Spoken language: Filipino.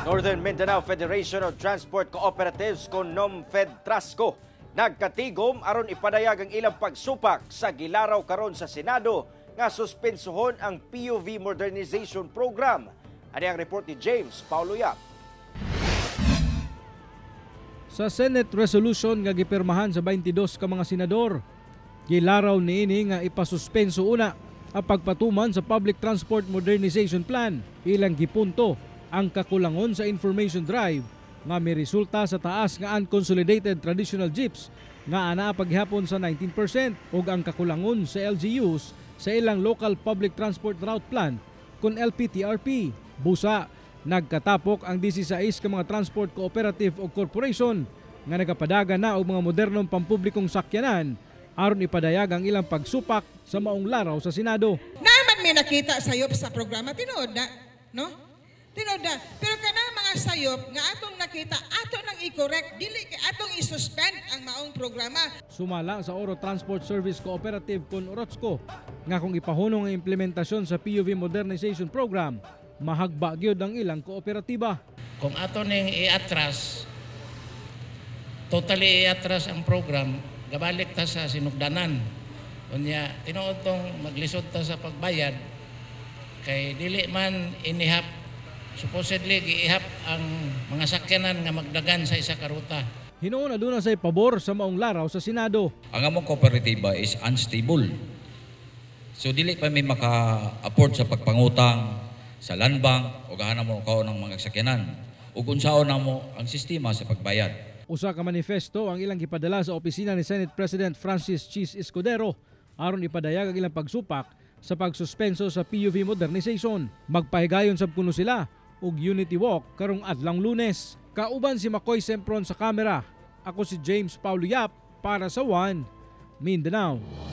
Northern Mindanao Federation of Transport Cooperatives kon NOMFED-TRASCO nagkatigom aron ipadayag ang ilang pagsupak sa gilaraw karon sa Senado nga suspensohon ang PUV Modernization Program. Ani ang report ni James Paulo Yap. Sa Senate resolution nga gipirmahan sa 22 ka mga senador, gilaraw niini nga ipasuspenso una ang pagpatuman sa Public Transport Modernization Plan. Ilang gipunto ang kakulangon sa information drive nga may resulta sa taas nga unconsolidated traditional jeeps nga anaa paghapon sa 19% ug ang kakulangon sa LGUs sa ilang local public transport route plan kun LPTRP. Busa, nagkatapok ang 16 ka mga transport cooperative o corporation nga nagapadaga na og mga modernong pampublikong sakyanan aron ipadayag ang ilang pagsupak sa maong laraw sa Senado. Naman may nakita sayop sa programa, tinood na, no? Tinood na. Pero kana mga sayop nga atong nakita, ato nang i-correct, dili kay atong i-suspend ang maong programa. Sumala sa Oro Transport Service Cooperative kun Orozco nga kung ipahunong ang implementasyon sa PUV Modernization Program, mahagba gyud ang ilang kooperatiba. Kung ato ning i-atras, totally i-atras ang program, gabalik ta sa sinugdanan. Unya tinuod tong maglisod ta sa pagbayad kay dili man inihap, supposedly giihap ang mga sakyanan nga magdagan sa isa ka ruta. Hinuon aduna say pabor sa maong laraw sa Senado. Ang among kooperatiba is unstable. So dili pa may maka-afford sa pagpangutang sa land bank o gahanan mo kaon ng mga sakyanan. Ug unsaon namo ang sistema sa pagbayad. Usa ka manifesto ang ilang gipadala sa opisina ni Senate President Francis Chis Escudero aron ipadayag ang ilang pagsupak sa pagsuspenso sa PUV modernization. Magpahigayon sab kuno sila og unity walk karong adlang Lunes. Kauban si Makoy Sempron sa kamera. Ako si James Paulo Yap para sa One Mindanao.